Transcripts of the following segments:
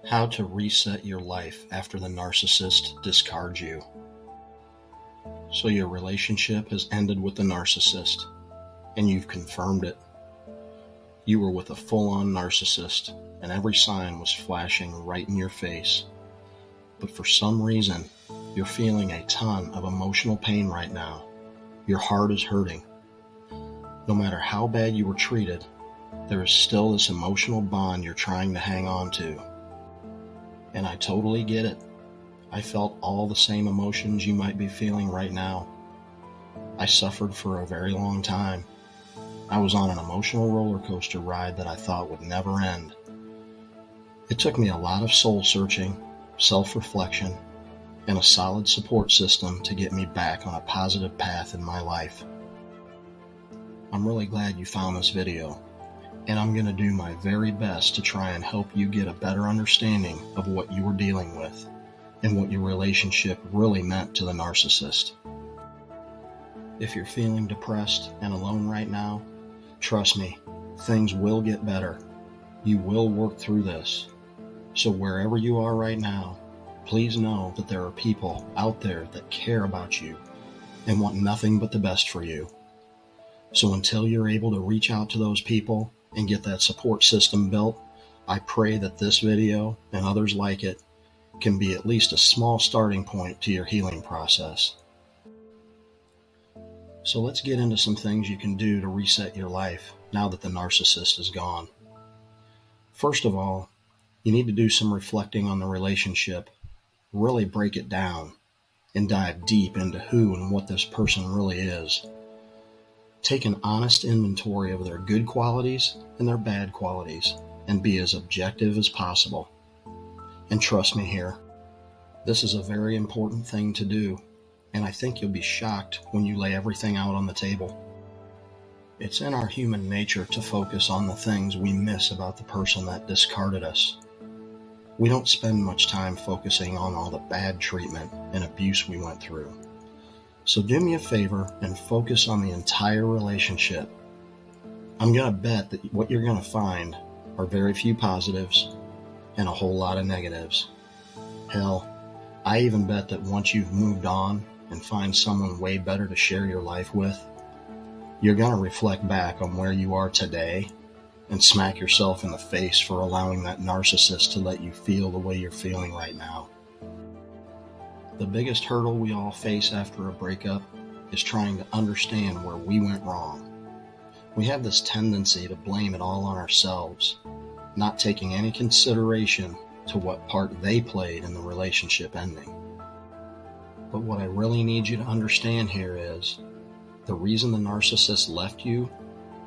How to reset your life after the narcissist discards you. So your relationship has ended with the narcissist, and you've confirmed it. You were with a full-on narcissist, and every sign was flashing right in your face. But for some reason, you're feeling a ton of emotional pain right now. Your heart is hurting. No matter how bad you were treated, there is still this emotional bond you're trying to hang on to. And I totally get it. I felt all the same emotions you might be feeling right now. I suffered for a very long time. I was on an emotional roller coaster ride that I thought would never end. It took me a lot of soul searching, self-reflection, and a solid support system to get me back on a positive path in my life. I'm really glad you found this video, and I'm going to do my very best to try and help you get a better understanding of what you were dealing with and what your relationship really meant to the narcissist. If you're feeling depressed and alone right now, trust me, things will get better. You will work through this. So wherever you are right now, please know that there are people out there that care about you and want nothing but the best for you. So until you're able to reach out to those people and get that support system built, I pray that this video and others like it can be at least a small starting point to your healing process. So let's get into some things you can do to reset your life now that the narcissist is gone. First of all, you need to do some reflecting on the relationship, really break it down, and dive deep into who and what this person really is. Take an honest inventory of their good qualities and their bad qualities, and be as objective as possible. And trust me here, this is a very important thing to do, and I think you'll be shocked when you lay everything out on the table. It's in our human nature to focus on the things we miss about the person that discarded us. We don't spend much time focusing on all the bad treatment and abuse we went through. So do me a favor and focus on the entire relationship. I'm going to bet that what you're going to find are very few positives and a whole lot of negatives. Hell, I even bet that once you've moved on and find someone way better to share your life with, you're going to reflect back on where you are today and smack yourself in the face for allowing that narcissist to let you feel the way you're feeling right now. The biggest hurdle we all face after a breakup is trying to understand where we went wrong. We have this tendency to blame it all on ourselves, not taking any consideration to what part they played in the relationship ending. But what I really need you to understand here is the reason the narcissist left you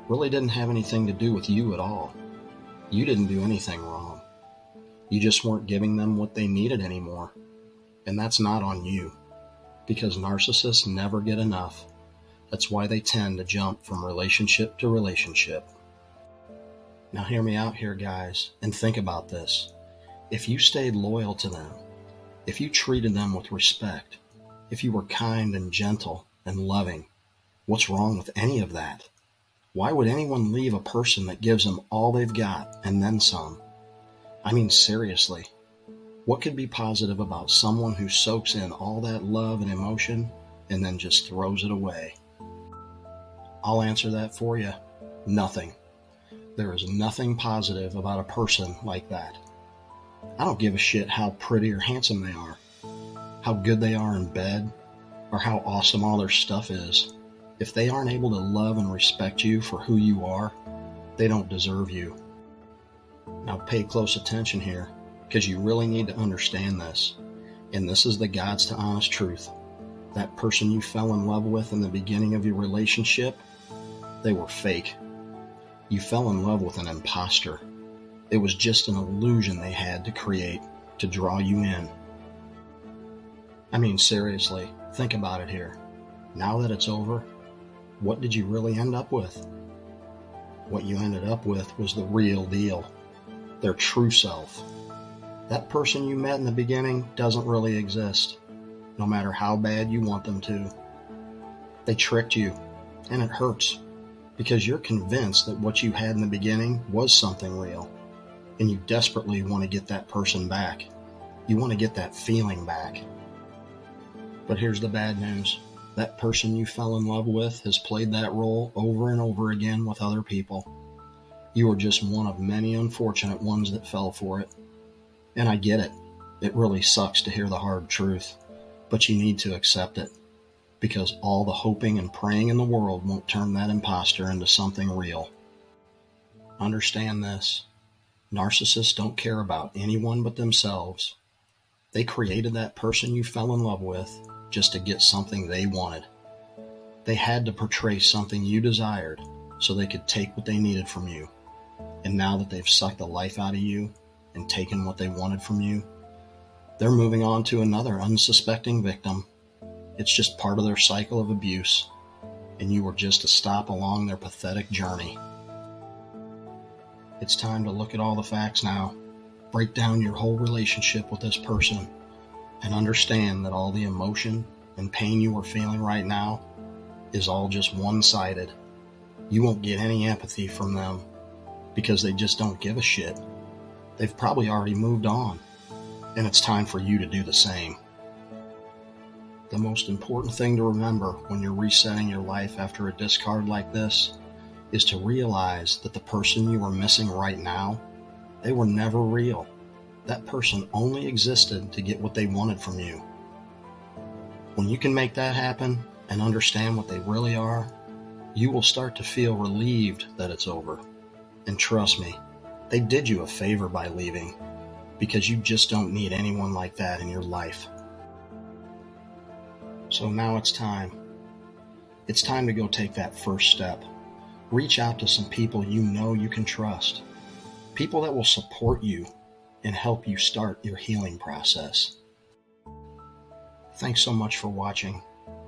really didn't have anything to do with you at all. You didn't do anything wrong. You just weren't giving them what they needed anymore. And that's not on you, because narcissists never get enough. That's why they tend to jump from relationship to relationship. Now hear me out here, guys, and think about this. If you stayed loyal to them, if you treated them with respect, if you were kind and gentle and loving, what's wrong with any of that? Why would anyone leave a person that gives them all they've got and then some? I mean, seriously. What could be positive about someone who soaks in all that love and emotion and then just throws it away? I'll answer that for you. Nothing. There is nothing positive about a person like that. I don't give a shit how pretty or handsome they are, how good they are in bed, or how awesome all their stuff is. If they aren't able to love and respect you for who you are, they don't deserve you. Now pay close attention here, because you really need to understand this. And this is the God's to honest truth. That person you fell in love with in the beginning of your relationship, they were fake. You fell in love with an imposter. It was just an illusion they had to create to draw you in. I mean, seriously, think about it here. Now that it's over, what did you really end up with? What you ended up with was the real deal, their true self. That person you met in the beginning doesn't really exist, no matter how bad you want them to. They tricked you, and it hurts, because you're convinced that what you had in the beginning was something real. and you desperately want to get that person back. You want to get that feeling back. But here's the bad news. That person you fell in love with has played that role over and over again with other people. You are just one of many unfortunate ones that fell for it. And I get it. It really sucks to hear the hard truth, but you need to accept it, because all the hoping and praying in the world won't turn that imposter into something real. Understand this. Narcissists don't care about anyone but themselves. They created that person you fell in love with just to get something they wanted. They had to portray something you desired so they could take what they needed from you. And now that they've sucked the life out of you and taken what they wanted from you, they're moving on to another unsuspecting victim. It's just part of their cycle of abuse, and you were just a stop along their pathetic journey. It's time to look at all the facts now. Break down your whole relationship with this person and understand that all the emotion and pain you are feeling right now is all just one-sided. You won't get any empathy from them because they just don't give a shit. They've probably already moved on, and it's time for you to do the same. The most important thing to remember when you're resetting your life after a discard like this is to realize that the person you are missing right now, they were never real. That person only existed to get what they wanted from you. When you can make that happen and understand what they really are, you will start to feel relieved that it's over. And trust me, they did you a favor by leaving, because you just don't need anyone like that in your life. So now it's time. It's time to go take that first step. Reach out to some people you know you can trust. People that will support you and help you start your healing process. Thanks so much for watching,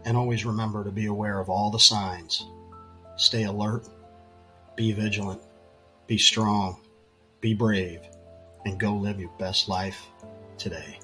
and always remember to be aware of all the signs. Stay alert, be vigilant, be strong, be brave, and go live your best life today.